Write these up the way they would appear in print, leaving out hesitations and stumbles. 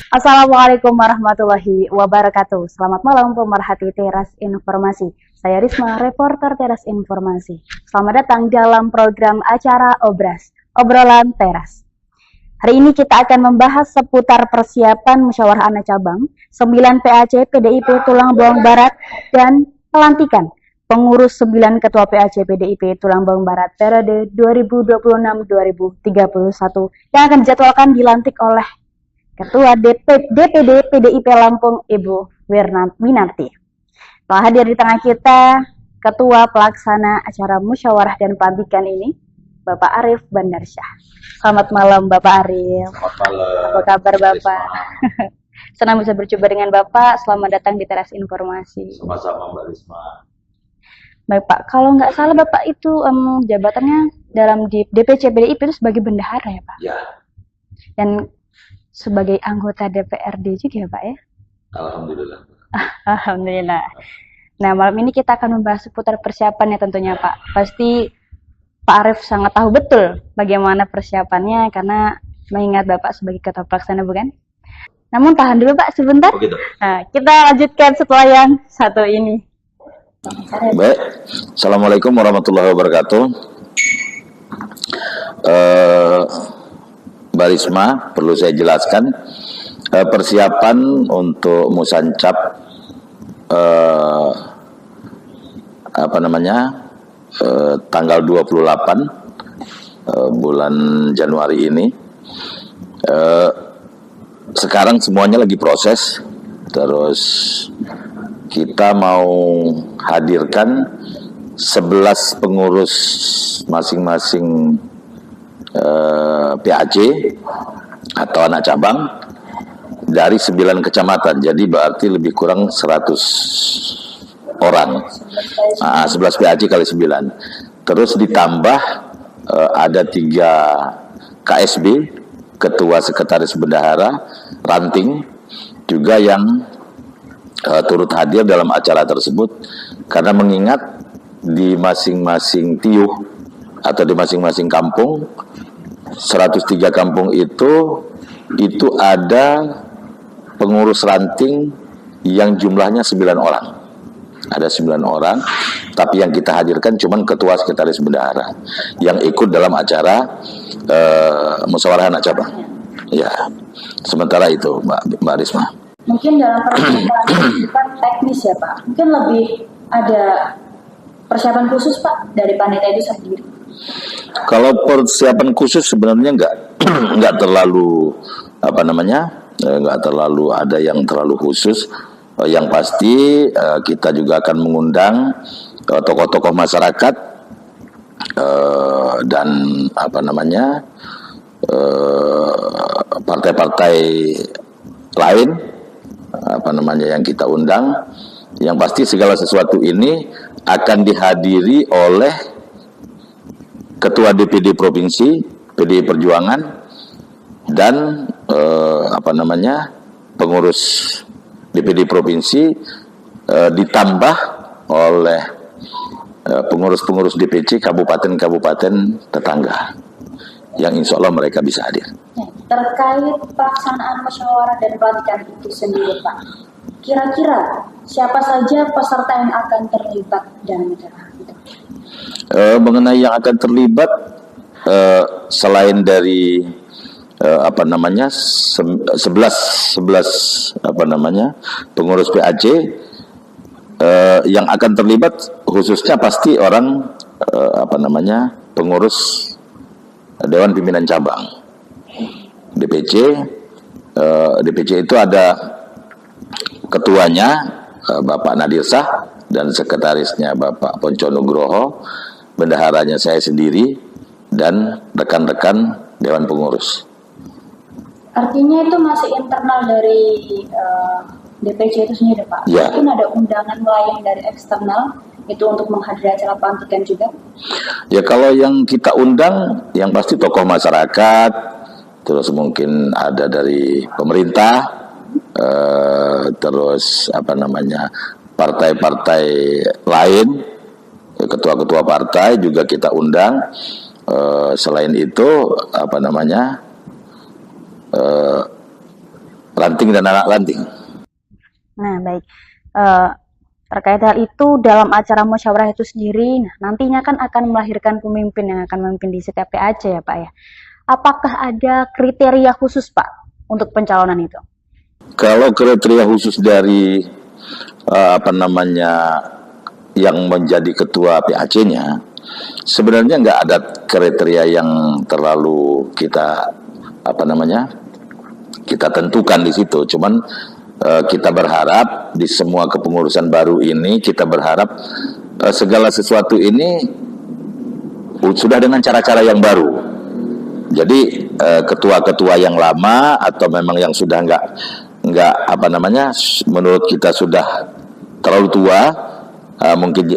Assalamualaikum warahmatullahi wabarakatuh. Selamat malam pemerhati Teras Informasi. Saya Risma, reporter Teras Informasi. Selamat datang dalam program acara Obras, Obrolan Teras. Hari ini kita akan membahas seputar persiapan musyawarah anak cabang 9 PAC PDIP Tulang Bawang Barat dan pelantikan pengurus 9 ketua PAC PDIP Tulang Bawang Barat periode 2026-2031 yang akan dijadwalkan dilantik oleh Ketua DPD PDIP Lampung Ibu Winarti. Telah hadir di tengah kita Ketua Pelaksana Acara Musyawarah dan Pelantikan ini, Bapak Arief Bandarsyah. Selamat malam Bapak Arief. Selamat malam. Apa kabar Bapak? Senang bisa berjumpa dengan Bapak. Selamat datang di Teras Informasi. Sama-sama Mbak Risma. Baik Pak, kalau nggak salah Bapak itu jabatannya dalam DPC PDIP itu sebagai bendahara ya Pak? Ya. Dan sebagai anggota DPRD juga ya Pak ya? Alhamdulillah. Alhamdulillah. Nah malam ini kita akan membahas seputar persiapannya tentunya Pak. Pasti Pak Arief sangat tahu betul bagaimana persiapannya karena mengingat Bapak sebagai ketua pelaksana bukan? Namun tahan dulu Pak sebentar. Begitu. Nah, kita lanjutkan setelah yang satu ini. Baik. Assalamualaikum warahmatullahi wabarakatuh. Mbak Risma, perlu saya jelaskan persiapan untuk musancap tanggal 28 bulan Januari ini. Sekarang semuanya lagi proses. Terus kita mau hadirkan 11 pengurus masing-masing PAC atau anak cabang dari 9 kecamatan. Jadi berarti lebih kurang 100 orang. 11 PAC kali 9. Terus ditambah ada 3 KSB, Ketua Sekretaris Bendahara, Ranting, juga yang turut hadir dalam acara tersebut. Karena mengingat di masing-masing tiuh atau di masing-masing kampung, 103 kampung itu ada pengurus ranting yang jumlahnya 9 orang. Ada 9 orang, tapi yang kita hadirkan cuma ketua sekretaris bendahara yang ikut dalam acara musyawarah anak cabang. Ya, sementara itu Mbak Risma. Mungkin dalam persiapan teknis ya Pak, mungkin lebih ada persiapan khusus Pak dari panitia itu sendiri. Kalau persiapan khusus sebenarnya nggak terlalu nggak terlalu ada yang terlalu khusus. Yang pasti kita juga akan mengundang tokoh-tokoh masyarakat dan partai-partai lain yang kita undang. Yang pasti segala sesuatu ini akan dihadiri oleh Ketua DPD Provinsi PDI Perjuangan dan pengurus DPD Provinsi ditambah oleh pengurus-pengurus DPC kabupaten-kabupaten tetangga yang insya Allah mereka bisa hadir. Terkait pelaksanaan musyawarah dan pelantikan itu sendiri Pak, kira-kira siapa saja peserta yang akan terlibat dalam acara itu? Mengenai yang akan terlibat, selain dari 11 pengurus PAC, yang akan terlibat khususnya pasti orang pengurus Dewan Pimpinan Cabang DPC. DPC itu ada ketuanya Bapak Nadir Shah dan sekretarisnya Bapak Ponco Nugroho, bendaharanya saya sendiri dan rekan-rekan Dewan Pengurus. Artinya itu masih internal dari DPC itu sendiri Pak? Ya. Mungkin ada undangan lain dari eksternal itu untuk menghadiri acara pelantikan juga? Ya, kalau yang kita undang yang pasti tokoh masyarakat, terus mungkin ada dari pemerintah, terus partai-partai lain, ketua-ketua partai juga kita undang. Selain itu ranting dan anak ranting. Nah, baik. Terkait hal itu, dalam acara musyawarah itu sendiri, nah, nantinya kan akan melahirkan pemimpin yang akan memimpin di setiap PAC ya Pak ya. Apakah ada kriteria khusus Pak untuk pencalonan itu? Kalau kriteria khusus dari yang menjadi ketua PAC-nya, sebenarnya nggak ada kriteria yang terlalu kita kita tentukan di situ. Cuman kita berharap di semua kepengurusan baru ini, kita berharap segala sesuatu ini sudah dengan cara-cara yang baru. Jadi ketua-ketua yang lama atau memang yang sudah nggak menurut kita sudah terlalu tua, mungkin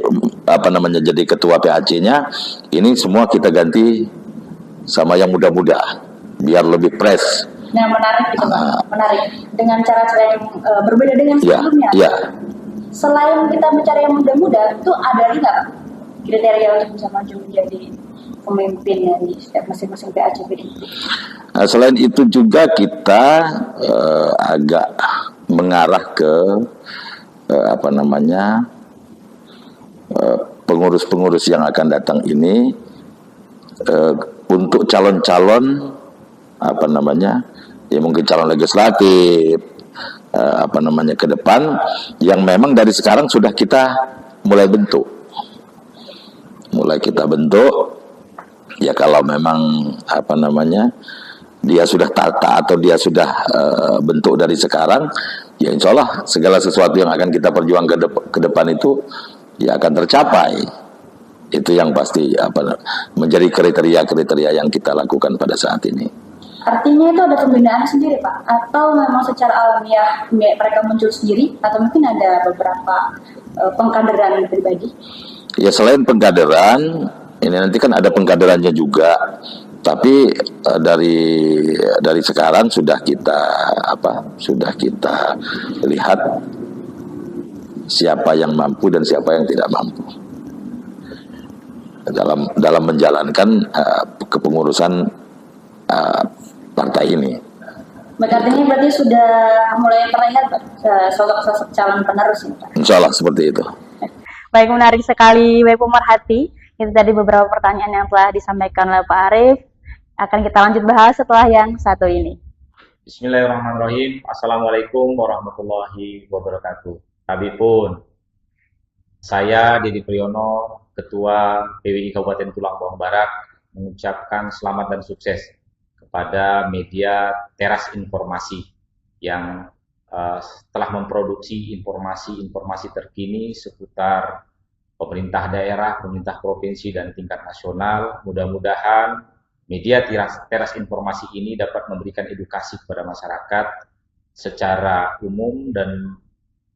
jadi ketua PAC-nya, ini semua kita ganti sama yang muda-muda biar lebih fresh. Nah, menarik gitu Pak, menarik. Dengan cara-cara yang berbeda dengan sebelumnya. Ya. Selain kita mencari yang muda-muda, itu ada lagi nggak Pak kriteria untuk bisa maju menjadi pemimpin dari setiap masing-masing PAC PDIP? Nah, selain itu juga kita agak mengarah ke pengurus-pengurus yang akan datang ini untuk calon-calon mungkin calon legislatif ke depan yang memang dari sekarang sudah kita mulai kita bentuk ya. Kalau memang dia sudah tata atau dia sudah bentuk dari sekarang, ya insya Allah segala sesuatu yang akan kita perjuangkan ke depan itu ya akan tercapai. Itu yang pasti menjadi kriteria-kriteria yang kita lakukan pada saat ini. Artinya itu ada pembinaan sendiri Pak? Atau memang secara alamiah mereka muncul sendiri? Atau mungkin ada beberapa pengkaderan pribadi? Ya, selain pengkaderan, ini nanti kan ada pengkaderannya juga. Tapi dari sekarang sudah kita lihat siapa yang mampu dan siapa yang tidak mampu dalam menjalankan kepengurusan partai ini. Artinya berarti sudah mulai terlihat sosok-sosok calon penerus ini Pak? Insya Allah seperti itu. Baik, menarik sekali Bapak Pemerhati. Itu tadi beberapa pertanyaan yang telah disampaikan oleh Pak Arief. Akan kita lanjut bahas setelah yang satu ini. Bismillahirrahmanirrahim. Assalamualaikum warahmatullahi wabarakatuh. Habibun, saya Dedi Priyono, Ketua PWI Kabupaten Tulang Bawang Barat, mengucapkan selamat dan sukses kepada media Teras Informasi yang telah memproduksi informasi terkini seputar pemerintah daerah, pemerintah provinsi, dan tingkat nasional. Mudah-mudahan media Teras Informasi ini dapat memberikan edukasi kepada masyarakat secara umum dan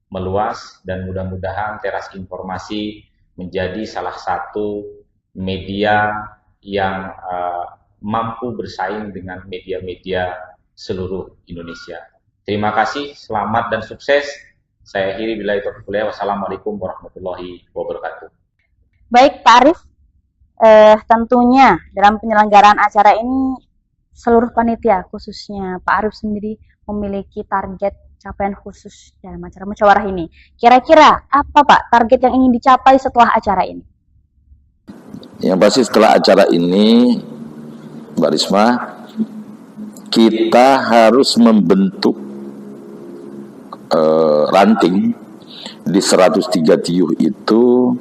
meluas, dan mudah-mudahan Teras Informasi menjadi salah satu media yang mampu bersaing dengan media-media seluruh Indonesia. Terima kasih, selamat dan sukses. Saya akhiri billahi taufiq wal hidayah. Wassalamualaikum warahmatullahi wabarakatuh. Baik Pak Arief, tentunya dalam penyelenggaraan acara ini seluruh panitia khususnya Pak Arief sendiri memiliki target capaian khusus dalam acara musyawarah ini. Kira-kira apa Pak target yang ingin dicapai setelah acara ini? Yang pasti setelah acara ini, Mbak Risma, kita harus membentuk ranting di 103 tiuh itu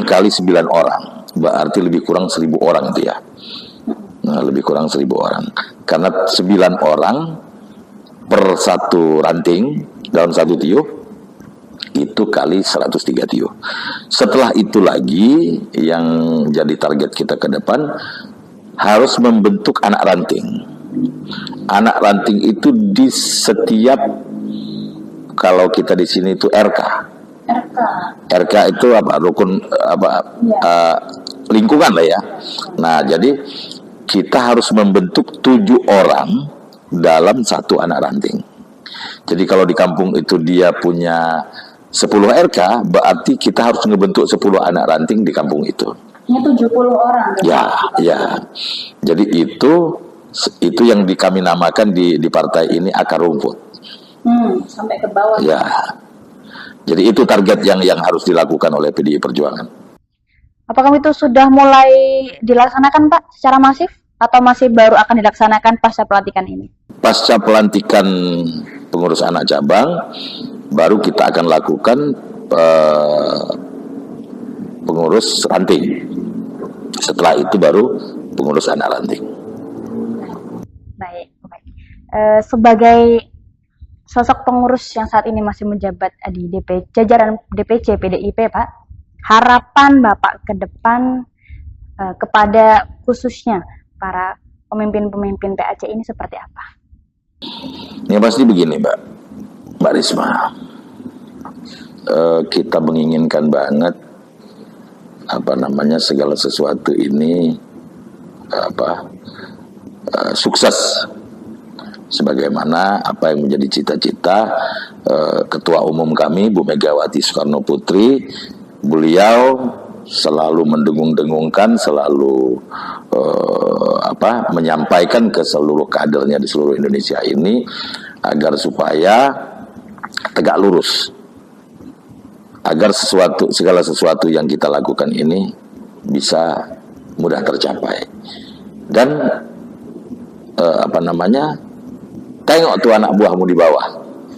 kali 9 orang, berarti lebih kurang 1.000 orang itu ya. Nah, lebih kurang 1.000 orang. Karena 9 orang per satu ranting dalam satu tiuh itu kali 103 tiuh. Setelah itu lagi yang jadi target kita ke depan harus membentuk anak ranting. Anak ranting itu di setiap, kalau kita di sini itu RK. RK itu lingkungan lah ya. Nah, jadi kita harus membentuk 7 orang dalam satu anak ranting. Jadi kalau di kampung itu dia punya 10 RK, berarti kita harus ngebentuk 10 anak ranting di kampung itu. Ini 70 orang. Ya. Jadi itu Itu yang kami namakan di partai ini akar rumput. Sampai ke bawah. Ya. Jadi itu target yang harus dilakukan oleh PDI Perjuangan. Apakah itu sudah mulai dilaksanakan Pak secara masif atau masih baru akan dilaksanakan pasca pelantikan ini? Pasca pelantikan pengurus anak cabang, baru kita akan lakukan pengurus ranting. Setelah itu baru pengurus anak ranting. Baik. Sebagai sosok pengurus yang saat ini masih menjabat di jajaran DPC PDIP, Pak, harapan Bapak ke depan kepada khususnya para pemimpin-pemimpin PAC ini seperti apa? Ya pasti begini, Mbak Risma. Kita menginginkan banget segala sesuatu ini sukses, sebagaimana apa yang menjadi cita-cita Ketua Umum kami Bu Megawati Soekarno Putri. Beliau selalu mendengung-dengungkan, selalu menyampaikan ke seluruh kadernya di seluruh Indonesia ini agar supaya tegak lurus, agar segala sesuatu yang kita lakukan ini bisa mudah tercapai. Dan tengok tuh anak buahmu di bawah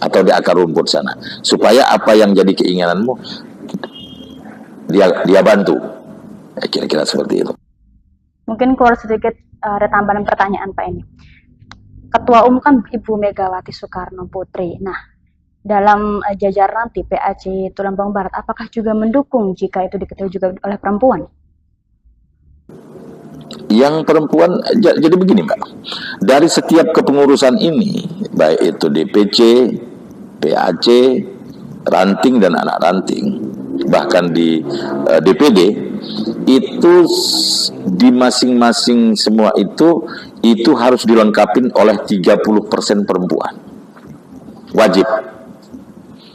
atau di akar rumput sana, supaya apa yang jadi keinginanmu dia bantu. Kira-kira seperti itu. Mungkin keluar sedikit ada tambahan pertanyaan Pak ini. Ketua Umum kan Ibu Megawati Soekarno Putri. Nah, dalam jajaran nanti PAC Tulambang Barat, apakah juga mendukung jika itu diketahui juga oleh perempuan? Yang perempuan, jadi begini Mbak, dari setiap kepengurusan ini, baik itu DPC, PAC, ranting dan anak ranting, bahkan di DPD, itu di masing-masing semua itu harus dilengkapi oleh 30% perempuan. Wajib.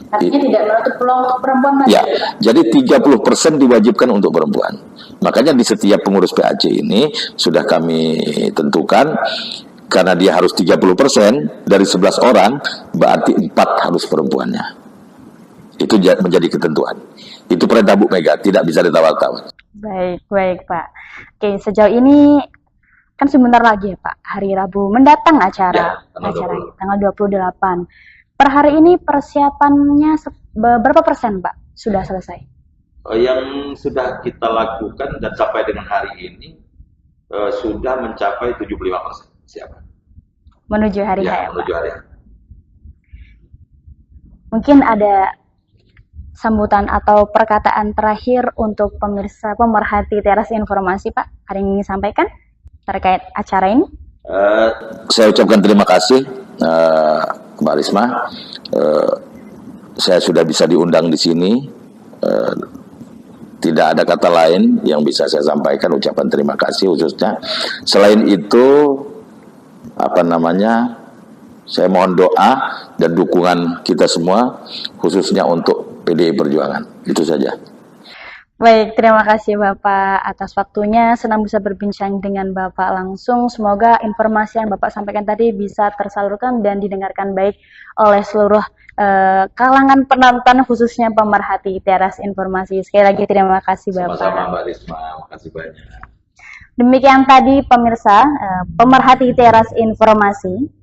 Artinya tidak menutup peluang untuk perempuan Mas? Ya, jadi 30% diwajibkan untuk perempuan. Makanya di setiap pengurus PAC ini sudah kami tentukan, karena dia harus 30% dari 11 orang, berarti 4 harus perempuannya. Itu menjadi ketentuan. Itu perintah Bu Mega, tidak bisa ditawar-tawar. Baik Pak. Oke, sejauh ini kan sebentar lagi ya Pak, hari Rabu mendatang acara tanggal 28. Per hari ini persiapannya berapa persen Pak sudah selesai? Yang sudah kita lakukan dan sampai dengan hari ini sudah mencapai 75% siapa? Menuju hari H ya, menuju Pak. hari H. Mungkin ada sambutan atau perkataan terakhir untuk pemirsa pemerhati Teras Informasi Pak, hari ini sampaikan terkait acara ini? Saya ucapkan terima kasih Mbak Risma. Saya sudah bisa diundang di sini. Tidak ada kata lain yang bisa saya sampaikan, ucapan terima kasih khususnya. Selain itu, saya mohon doa dan dukungan kita semua, khususnya untuk PDI Perjuangan. Itu saja. Baik, terima kasih Bapak atas waktunya. Senang bisa berbincang dengan Bapak langsung. Semoga informasi yang Bapak sampaikan tadi bisa tersalurkan dan didengarkan baik oleh seluruh kalangan penonton, khususnya pemerhati Teras Informasi. Sekali lagi terima kasih Bapak. Sama-sama Mbak Risma, makasih banyak. Demikian tadi pemirsa pemerhati Teras Informasi.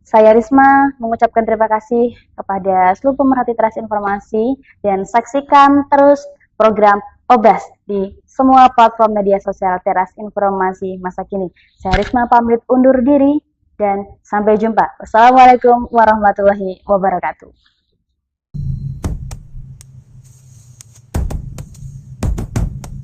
Saya Risma mengucapkan terima kasih kepada seluruh pemerhati Teras Informasi dan saksikan terus program Obras di semua platform media sosial Teras Informasi masa kini. Saya Risma pamit undur diri dan sampai jumpa. Wassalamualaikum warahmatullahi wabarakatuh.